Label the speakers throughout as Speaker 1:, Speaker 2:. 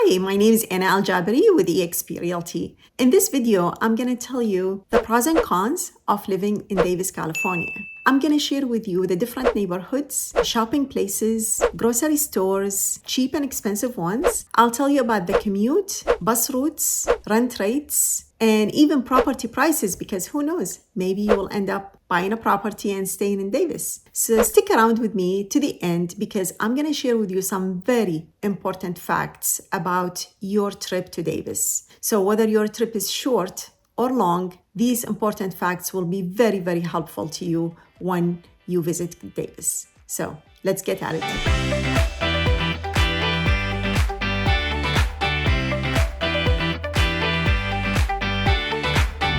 Speaker 1: Hi, my name is Anna Al-Jabari with eXp Realty. In this video, I'm going to tell you the pros and cons of living in Davis, California. I'm going to share with you the different neighborhoods, shopping places, grocery stores, cheap and expensive ones. I'll tell you about the commute, bus routes, rent rates, and even property prices, because who knows, maybe you will end up buying a property and staying in Davis. So stick around with me to the end, because I'm going to share with you some very important facts about your trip to Davis. So whether your trip is short or long, these important facts will be very, very helpful to you when you visit Davis. So let's get at it.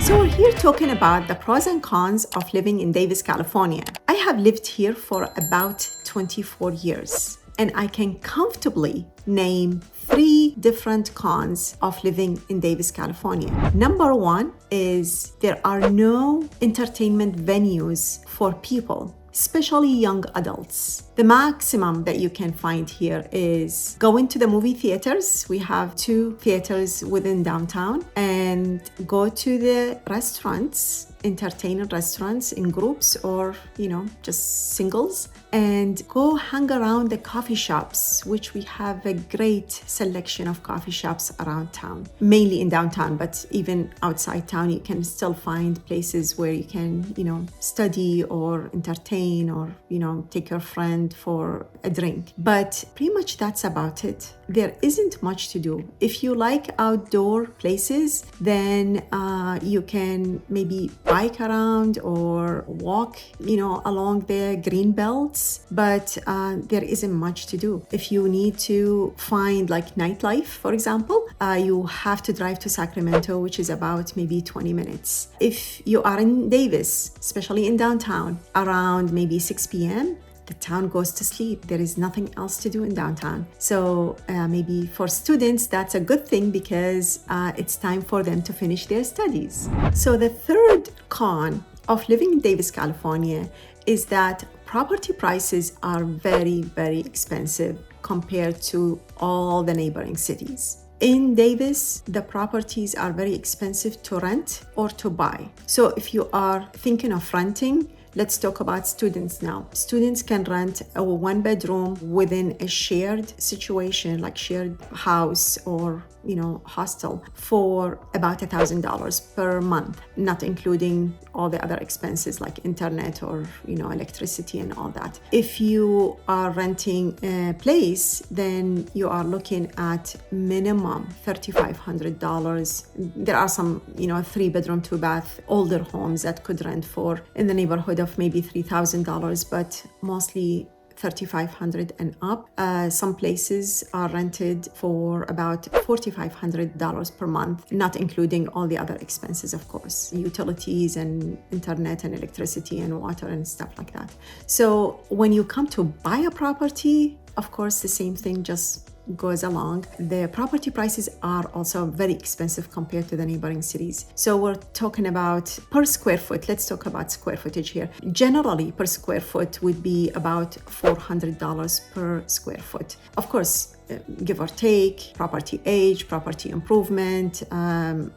Speaker 1: So we're here talking about the pros and cons of living in Davis, California. I have lived here for about 24 years, and I can comfortably name 3 different cons of living in Davis, California. Number 1 is there are no entertainment venues for people, especially young adults. The maximum that you can find here is going to the movie theaters. We have 2 theaters within downtown, and go to the restaurants, entertainment restaurants in groups or, just singles, and go hang around the coffee shops, which we have a great selection of coffee shops around town, mainly in downtown, but even outside town, you can still find places where you can, study or entertain or, take your friend for a drink. But pretty much that's about it. There isn't much to do. If you like outdoor places, then you can maybe bike around or walk, along the green belts, but there isn't much to do. If you need to find like nightlife, for example, you have to drive to Sacramento, which is about maybe 20 minutes. If you are in Davis, especially in downtown, around maybe 6 p.m., the town goes to sleep. There is nothing else to do in downtown. So maybe for students, that's a good thing, because it's time for them to finish their studies. So the third con of living in Davis, California is that property prices are very, very expensive compared to all the neighboring cities. In Davis, the properties are very expensive to rent or to buy. So if you are thinking of renting, let's talk about students now. Students can rent a 1-bedroom within a shared situation, like shared house or, hostel, for about $1,000 per month, not including all the other expenses like internet or, electricity and all that. If you are renting a place, then you are looking at minimum $3,500. There are some, 3-bedroom, 2-bath, older homes that could rent for in the neighborhood of maybe $3,000, but mostly $3,500 and up. Some places are rented for about $4,500 per month, not including all the other expenses, of course, utilities and internet and electricity and water and stuff like that. So when you come to buy a property, of course, the same thing just goes along. The property prices are also very expensive compared to the neighboring cities. So we're talking about per square foot. Let's talk about square footage here. Generally, per square foot would be about $400 per square foot. Of course, give or take, property age, property improvement,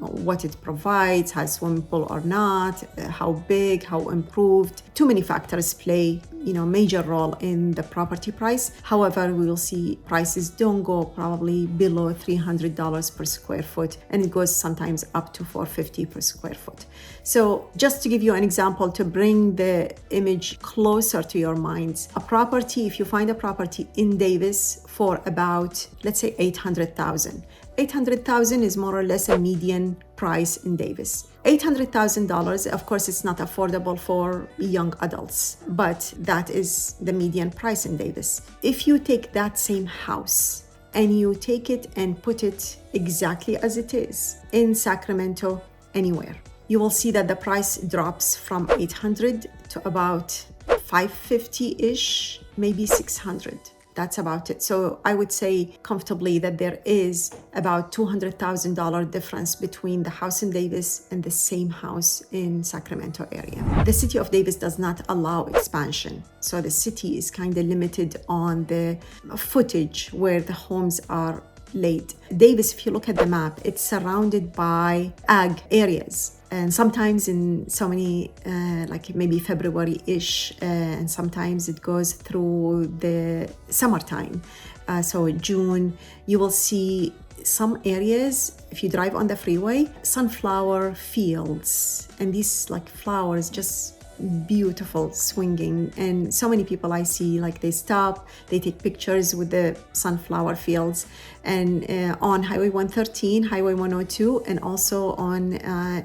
Speaker 1: what it provides, has swimming pool or not, how big, how improved. Too many factors play, major role in the property price. However, we will see prices don't go probably below $300 per square foot, and it goes sometimes up to $450 per square foot. So just to give you an example, to bring the image closer to your minds, a property, if you find a property in Davis for about, let's say $800,000. $800,000 is more or less a median price in Davis. $800,000, of course, it's not affordable for young adults, but that is the median price in Davis. If you take that same house and you take it and put it exactly as it is in Sacramento, anywhere, you will see that the price drops from $800 to about $550-ish, maybe $600. That's about it. So I would say comfortably that there is about $200,000 difference between the house in Davis and the same house in Sacramento area. The city of Davis does not allow expansion. So the city is kind of limited on the footage where the homes are late. Davis, if you look at the map, it's surrounded by ag areas. And sometimes in so many, like maybe February-ish, and sometimes it goes through the summertime. So June, you will see some areas, if you drive on the freeway, sunflower fields. And these like flowers just beautiful, swinging. And so many people I see, like they stop, they take pictures with the sunflower fields, and on Highway 113, Highway 102, and also on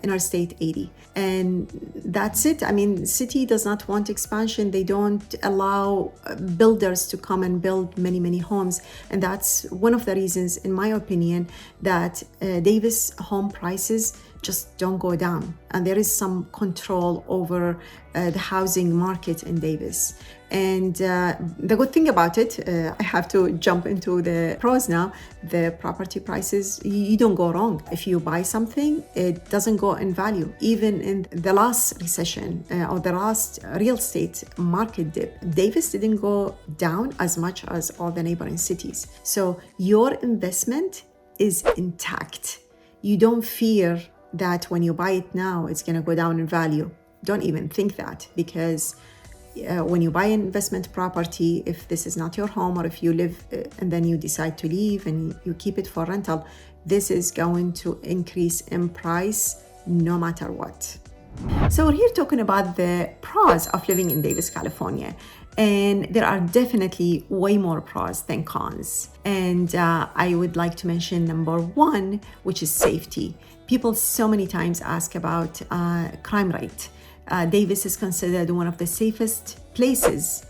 Speaker 1: Interstate 80. And that's it. I mean, the city does not want expansion. They don't allow builders to come and build many, many homes. And that's one of the reasons, in my opinion, that Davis home prices just don't go down. And there is some control over the housing market in Davis. And the good thing about it, I have to jump into the pros now, the property prices, you don't go wrong. If you buy something, it doesn't go in value. Even in the last recession or the last real estate market dip, Davis didn't go down as much as all the neighboring cities. So your investment is intact. You don't fear that when you buy it now, it's going to go down in value. Don't even think that, because when you buy an investment property, if this is not your home, or if you live and then you decide to leave and you keep it for rental, this is going to increase in price no matter what. So we're here talking about the pros of living in Davis, California. And there are definitely way more pros than cons. And I would like to mention number one, which is safety. People so many times ask about crime rate. Davis is considered one of the safest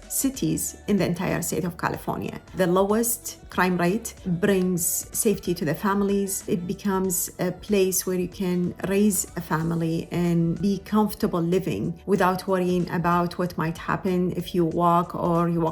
Speaker 1: cities in the entire state of California. The lowest crime rate brings safety to the families. It becomes a place where you can raise a family and be comfortable living without worrying about what might happen if you walk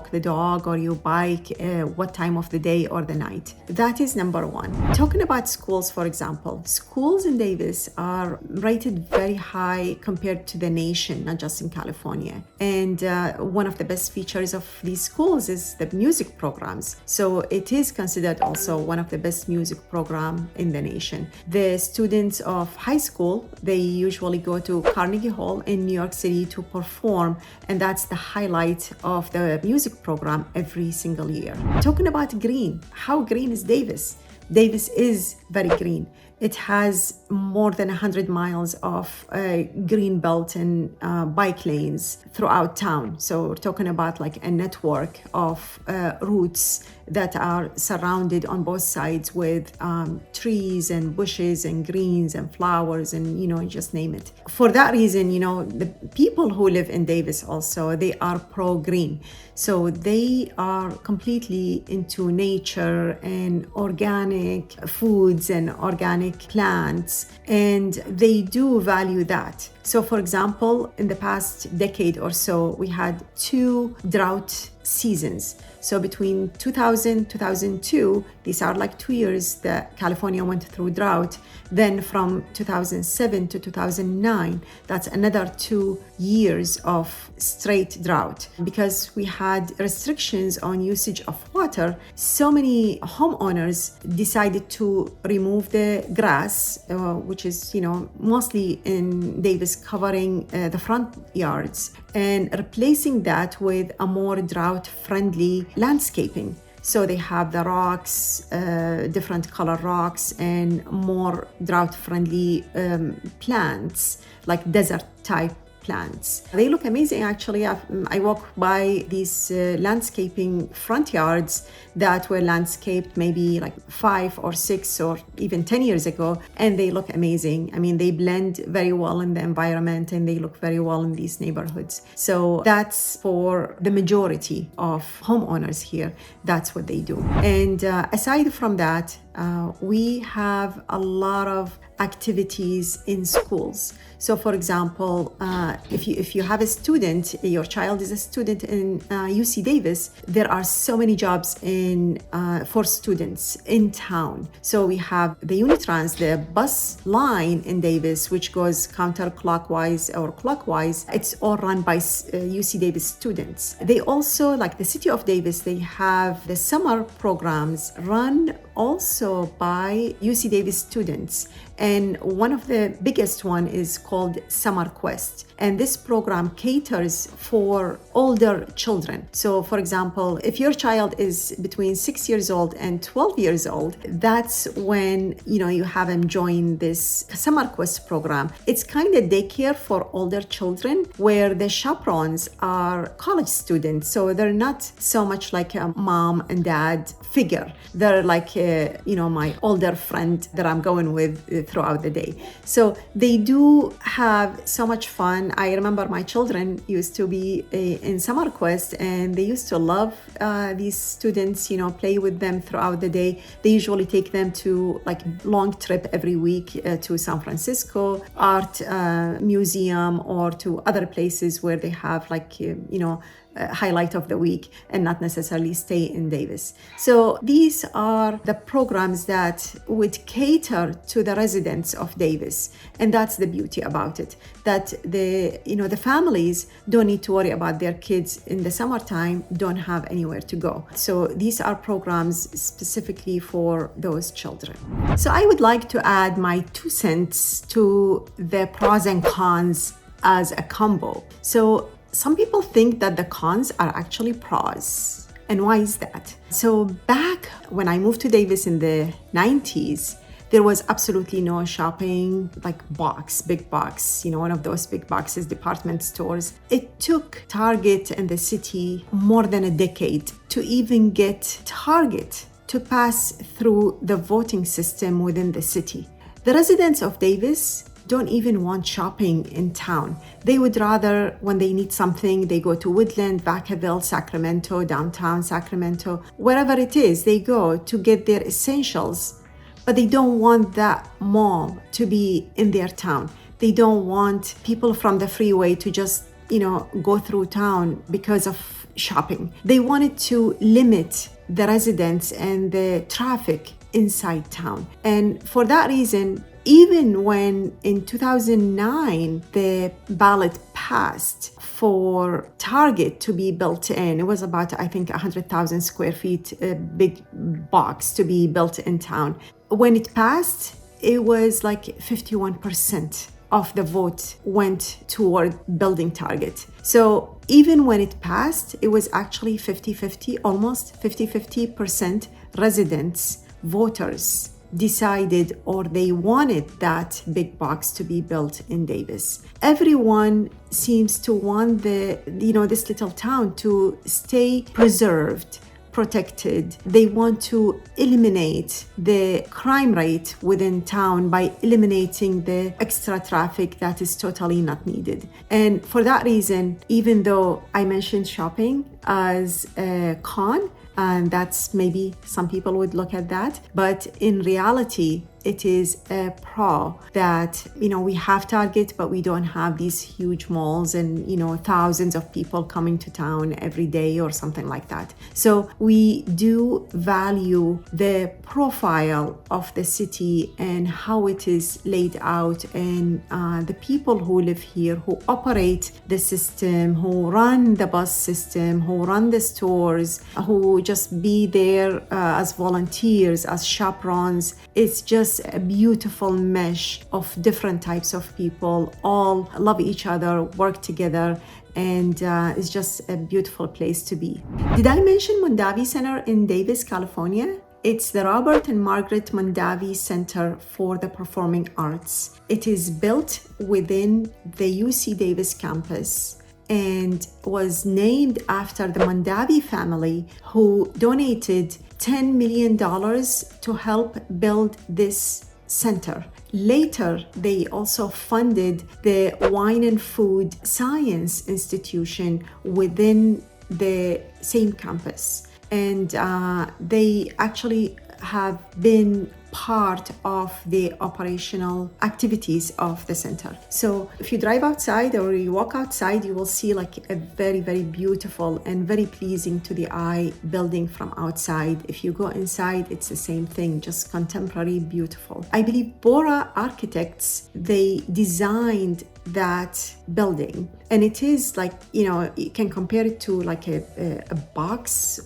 Speaker 1: the dog or you bike, what time of the day or the night. That is number one. Talking about schools, for example, schools in Davis are rated very high compared to the nation, not just in California. And one of the best features of these schools is the music programs. So it is considered also one of the best music program in the nation. The students of high school, they usually go to Carnegie Hall in New York City to perform, and that's the highlight of the music program every single year. Talking about green, how green is Davis? Davis is very green. It has more than 100 miles of green belt and bike lanes throughout town. So we're talking about like a network of routes that are surrounded on both sides with trees and bushes and greens and flowers and, just name it. For that reason, the people who live in Davis also, they are pro-green. So they are completely into nature and organic foods and organic plants, and they do value that. So for example, in the past decade or so, we had 2 drought seasons. So between 2000, 2002, these are like 2 years that California went through drought. Then from 2007 to 2009, that's another 2 years of straight drought. Because we had restrictions on usage of water, so many homeowners decided to remove the grass, which is, mostly in Davis, covering the front yards, and replacing that with a more drought-friendly landscaping. So they have the rocks, different color rocks, and more drought-friendly plants, like desert-type plants. They look amazing, actually. I walk by these landscaping front yards that were landscaped maybe like 5 or 6 or even 10 years ago, and they look amazing. I mean, they blend very well in the environment and they look very well in these neighborhoods. So that's for the majority of homeowners here. That's what they do. And aside from that, we have a lot of activities in schools. So for example, if you have a student, your child is a student in UC Davis, there are so many jobs for students in town. So we have the Unitrans, the bus line in Davis, which goes counterclockwise or clockwise. It's all run by UC Davis students. They also, like the city of Davis, they have the summer programs run also by UC Davis students. And one of the biggest one is called Summer Quest. And this program caters for older children. So for example, if your child is between 6 years old and 12 years old, that's when you have them join this Summer Quest program. It's kind of daycare for older children where the chaperones are college students. So they're not so much like a mom and dad figure. They're like my older friend that I'm going with throughout the day. So they do have so much fun. I remember my children used to be in Summer Quest, and they used to love these students, play with them throughout the day. They usually take them to like long trip every week to San Francisco art museum, or to other places where they have like highlight of the week, and not necessarily stay in Davis. So these are the programs that would cater to the residents of Davis, and that's the beauty about it, that the families don't need to worry about their kids in the summertime don't have anywhere to go. So these are programs specifically for those children. So I would like to add my 2 cents to the pros and cons as a combo. So some people think that the cons are actually pros. And why is that? So back when I moved to Davis in the 90s, there was absolutely no shopping like big box, one of those big boxes, department stores. It took Target and the city more than a decade to even get Target to pass through the voting system within the city. The residents of Davis don't even want shopping in town. They would rather, when they need something, they go to Woodland, Vacaville, Sacramento, downtown Sacramento, wherever it is, they go to get their essentials. But they don't want that mall to be in their town. They don't want people from the freeway to just, go through town because of shopping. They wanted to limit the residents and the traffic inside town. And for that reason, even when in 2009 the ballot passed for Target to be built in, it was about, I think, 100,000 square feet, a big box to be built in town. When it passed, it was like 51% of the vote went toward building Target. So even when it passed, it was actually 50-50, almost 50-50% residents, voters decided, or they wanted that big box to be built in Davis. Everyone seems to want this little town to stay preserved, protected. They want to eliminate the crime rate within town by eliminating the extra traffic that is totally not needed. And for that reason, even though I mentioned shopping as a con, and that's maybe some people would look at that, but in reality, it is a pro that, we have Target, but we don't have these huge malls and, thousands of people coming to town every day or something like that. So we do value the profile of the city and how it is laid out, and the people who live here, who operate the system, who run the bus system, who run the stores, who just be there as volunteers, as chaperones. It's just a beautiful mesh of different types of people, all love each other, work together, and it's just a beautiful place to be. Did I mention Mondavi Center in Davis, California? It's the Robert and Margaret Mondavi Center for the Performing Arts. It is built within the UC Davis campus and was named after the Mondavi family, who donated $10 million to help build this center. Later, they also funded the Wine and Food Science Institution within the same campus. And they actually have been part of the operational activities of the center. So if you drive outside or you walk outside, you will see like a very, very beautiful and very pleasing to the eye building from outside. If you go inside, it's the same thing, just contemporary, beautiful. I believe Bora Architects, they designed that building. And it is like, you can compare it to like a box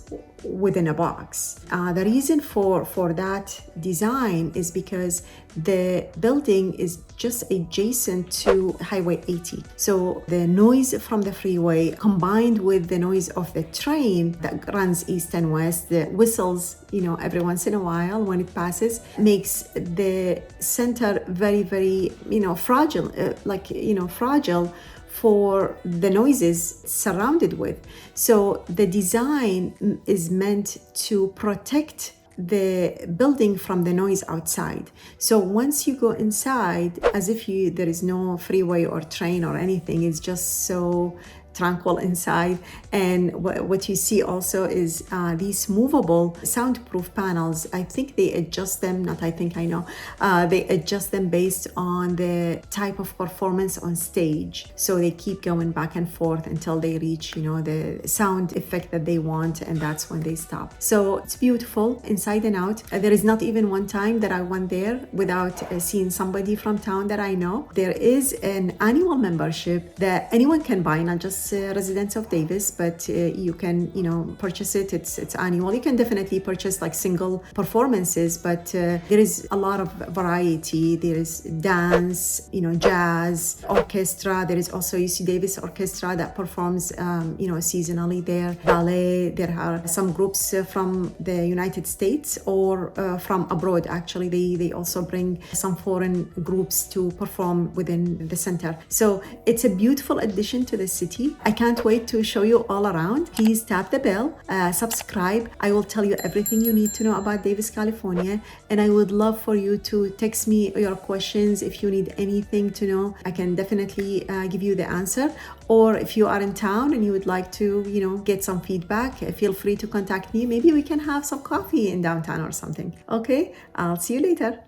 Speaker 1: within a box. The reason for that design is because the building is just adjacent to Highway 80. So the noise from the freeway combined with the noise of the train that runs east and west, the whistles, every once in a while when it passes, makes the center very, very, fragile, fragile for the noises surrounded with. So the design is meant to protect the building from the noise outside. So once you go inside, as if there is no freeway or train or anything, it's just so tranquil inside. And what you see also is these movable soundproof panels. I think they adjust them, not I think, I know. They adjust them based on the type of performance on stage. So they keep going back and forth until they reach, the sound effect that they want, and that's when they stop. So it's beautiful inside and out. There is not even one time that I went there without seeing somebody from town that I know. There is an annual membership that anyone can buy, not just residents of Davis, but you can purchase it. It's annual. You can definitely purchase like single performances, but there is a lot of variety. There is dance, jazz, orchestra. There is also UC Davis Orchestra that performs seasonally there, ballet. There are some groups from the United States or from abroad. Actually, they also bring some foreign groups to perform within the center. So it's a beautiful addition to the city. I can't wait to show you all around. Please tap the bell, subscribe. I will tell you everything you need to know about Davis, California. And I would love for you to text me your questions. If you need anything to know, I can definitely give you the answer. Or if you are in town and you would like to, get some feedback, feel free to contact me. Maybe we can have some coffee in downtown or something. Okay, I'll see you later.